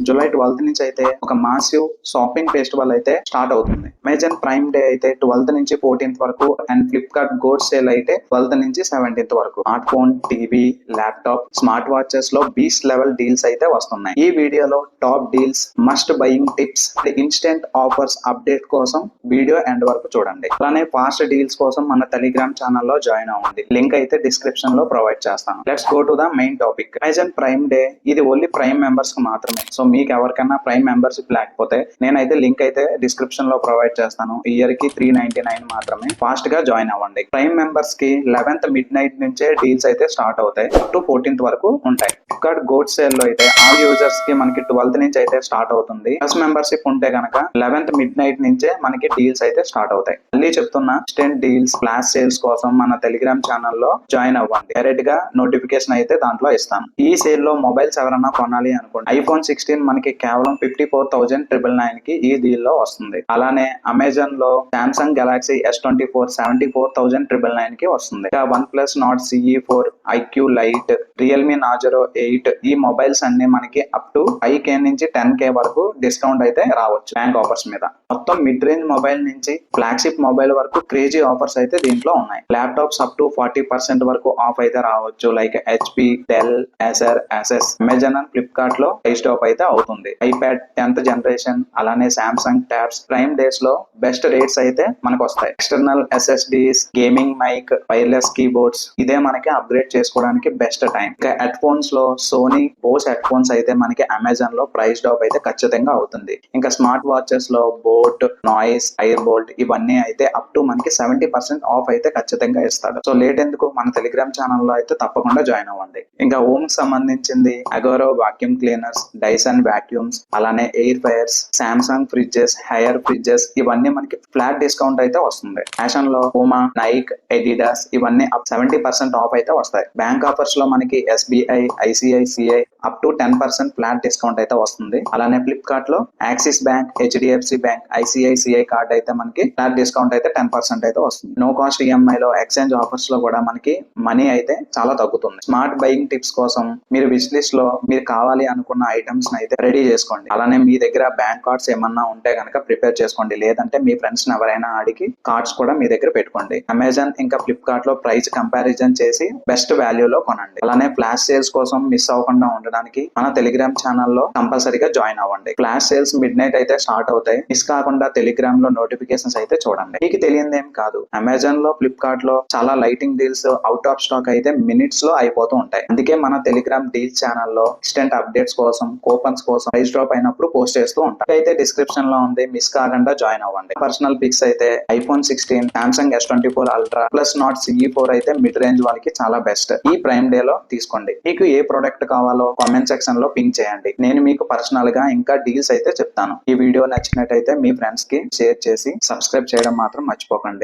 July 12th నుంచి అయితే ఒక మాసివ్ షాపింగ్ ఫెస్టివల్ అయితే స్టార్ట్ అవుతుంది. అమెజాన్ ప్రైమ్ డే అయితే 12th నుంచి 14th వరకు అండ్ ఫ్లిప్కార్ట్ గోల్డ్ సేల్ అయితే 12th నుంచి 17th వరకు. Smart phone, TV, laptop, smart watches లో బీస్ట్ లెవెల్ డీల్స్ అయితే వస్తున్నాయి. ఈ వీడియోలో top deals, must buying tips, instant offers update కోసం వీడియో ఎండ్ వరకు చూడండి. అలానే ఫాస్ట్ డీల్స్ కోసం మన టెలిగ్రామ్ ఛానల్లో జాయిన్ అవ్వండి. లింక్ అయితే డిస్క్రిప్షన్ లో ప్రొవైడ్ చేస్తాను. Let's go to the main topic. Amazon prime day ఇది ఓన్లీ ప్రైమ్ మెంబర్స్ కి మాత్రమే. సో మీకు ఎవరికైనా ప్రైమ్ మెంబర్షిప్ లేకపోతే నేనైతే లింక్ అయితే డిస్క్రిప్షన్ లో ప్రొవైడ్ చేస్తాను. ఇయర్ కి 399 మాత్రమే. ఫాస్ట్ గా జాయిన్ అవ్వండి. ప్రైమ్ మెంబర్స్ కి 11th midnight నుంచే డీల్స్ అయితే స్టార్ట్ అవుతాయి. అప్ టు 14th వరకు ఉంటాయి. ఫ్లిప్కార్ట్ గోల్డ్ సేల్ లో అయితే ఆల్ యూజర్స్ కి మనకి 12th నుంచి అయితే స్టార్ట్ అవుతుంది. ప్లస్ మెంబర్షిప్ ఉంటే కనుక 11th midnight నుంచే మనకి డీల్స్ అయితే స్టార్ట్ అవుతాయి. మళ్ళీ చెప్తున్నా, ఇన్స్టెంట్ డీల్స్, ఫ్లాష్ సేల్స్ కోసం మన టెలిగ్రామ్ ఛానల్లో జాయిన్ అవ్వండి. డైరెక్ట్ గా నోటిఫికేషన్ అయితే దాంట్లో ఇస్తాను. ఈ సేల్ లో మొబైల్స్ ఎవరైనా కొనాలి అనుకోండి, ఐఫోన్ 16 మనకి కేవలం 54,999 కి ఈ డీల్ లో వస్తుంది. అలానే అమెజాన్ లో సామ్సంగ్ గెలాక్సీ S24 74,999 కి వస్తుంది. ఇంకా OnePlus Nord CE4, IQ Lite, Realme నాజరో 8 ఈ మొబైల్స్ అన్ని మనకి అప్ టు 5K నుంచి 10K వరకు డిస్కౌంట్ అయితే రావచ్చు బ్యాంక్ ఆఫర్స్ మీద. మొత్తం మిడ్ రేంజ్ మొబైల్ నుంచి ఫ్లాగ్షిప్ మొబైల్ వరకు క్రేజీ ఆఫర్స్ అయితే దీంట్లో ఉన్నాయి. ల్యాప్టాప్స్ అప్ టు 40% వరకు ఆఫ్ అయితే రావచ్చు. Like HP, Dell, Acer, Asus. Amazon and Flipkart లో ప్రైస్ డ్రాప్ అయితే అవుతుంది. ఐప్యాడ్ 10th జనరేషన్, అలానే సామ్సంగ్ ట్యాబ్స్ ప్రైమ్ డేస్ లో బెస్ట్ రేట్స్ అయితే మనకు వస్తాయి. External SSDs, gaming mic, wireless keyboards ఇదే మనకి అప్గ్రేడ్ చేసుకోవడానికి బెస్ట్ టైం. ఇంకా హెడ్ ఫోన్స్ లో సోనీ బోస్ హెడ్ ఫోన్స్ అయితే మనకి అమెజాన్ లో ప్రైస్ డ్రాప్ అయితే ఖచ్చితంగా అవుతుంది. ఇంకా స్మార్ట్ వాచెస్ లో బోట్, నాయిస్, ఎయిర్ బోల్ట్ ఇవన్నీ అయితే అప్ టు మనకి 70% ఆఫ్ అయితే ఖచ్చితంగా ఇస్తాడు. సో లేట్ ఎందుకు, మన టెలిగ్రామ్ ఛానల్లో అయితే తప్పకుండా జాయిన్ అవ్వండి. ఇంకా హోమ్ సంబంధించింది అగోరో వాక్యూమ్ క్లీనర్స్, డైసన్ వాక్యూమ్స్, అలానే air fires, Samsung fridges, hire fridges ఇవన్నీ మనకి ఫ్లాట్ డిస్కౌంట్ అయితే వస్తుంది. ఫ్యాషన్ లో పూమా, నైక్, ఎడిడాస్ ఇవన్నీ అప్ 70% ఆఫ్ అయితే వస్తాయి. బ్యాంక్ ఆఫర్స్ లో మనకి SBI, ICICI up to 10% flat discount అయితే వస్తుంది. అలానే ఫ్లిప్కార్ట్ లో axis bank, HDFC bank, ICICI card అయితే మనకి ఫ్లాట్ డిస్కౌంట్ అయితే 10% అయితే వస్తుంది. నో కాస్ట్ EMI లో ఎక్స్చేంజ్ ఆఫర్స్ లో కూడా మనకి మనీ అయితే చాలా తగ్గుతుంది. స్మార్ట్ బయింగ్ టిప్స్ కోసం మీరు విష్ లిస్ట్ లో మీరు కావాలి అనుకున్న ఐటమ్స్ అయితే రెడీ చేసుకోండి. అలానే మీ దగ్గర బ్యాంక్ కార్డ్స్ ఏమన్నా ఉంటే కనుక ప్రిపేర్ చేసుకోండి. లేదంటే మీ ఫ్రెండ్స్ ఎవరైనా అడిగి కార్డ్స్ కూడా మీ దగ్గర పెట్టుకోండి. అమెజాన్ ఇంకా ఫ్లిప్కార్ట్ లో ప్రైస్ కంపారిజన్ చేసి బెస్ట్ వాల్యూలో కొనండి. అలానే ఫ్లాష్ సేల్స్ కోసం మిస్ అవ్వకుండా ఉండడానికి మన టెలిగ్రామ్ ఛానల్లో కంపల్సరీగా జాయిన్ అవ్వండి. ఫ్లాష్ సేల్స్ మిడ్-నైట్ అయితే స్టార్ట్ అవుతాయి. మిస్ కాకుండా టెలిగ్రామ్ లో నోటిఫికేషన్స్ అయితే చూడండి. మీకు తెలియదేం కాదు, అమెజాన్ లో, ఫ్లిప్కార్ట్ లో చాలా lighting deals out of stock అయితే మినిట్స్ లో అయిపోతూ ఉంటాయి. అందుకే మన టెలిగ్రామ్ డీల్స్ ఛానల్లో ఇన్స్టెంట్ అప్డేట్స్ కోసం, కూపన్స్ కోసం ప్రైస్ డ్రాప్ అయినప్పుడు పోస్ట్ చేస్తూ ఉంటాం. అయితే డిస్క్రిప్షన్ లో ఉంది, మిస్ కాకుండా జాయిన్ అవ్వండి. పర్సనల్ పిక్స్ అయితే iPhone 16, Samsung S24 ultra plus Nord CE4 అయితే మిడ్ రేంజ్ వాళ్ళకి చాలా బెస్ట్. ఈ ప్రైమ్ డే లో తీసుకోండి. మీకు ఏ ప్రొడక్ట్ కావాలో కామెంట్ సెక్షన్ లో పింక్ చేయండి. నేను మీకు పర్సనల్ గా ఇంకా డీల్స్ అయితే చెప్తాను. ఈ వీడియో నచ్చినట్టయితే మీ ఫ్రెండ్స్ కి షేర్ చేసి సబ్స్క్రైబ్ చేయడం మాత్రం మర్చిపోకండి.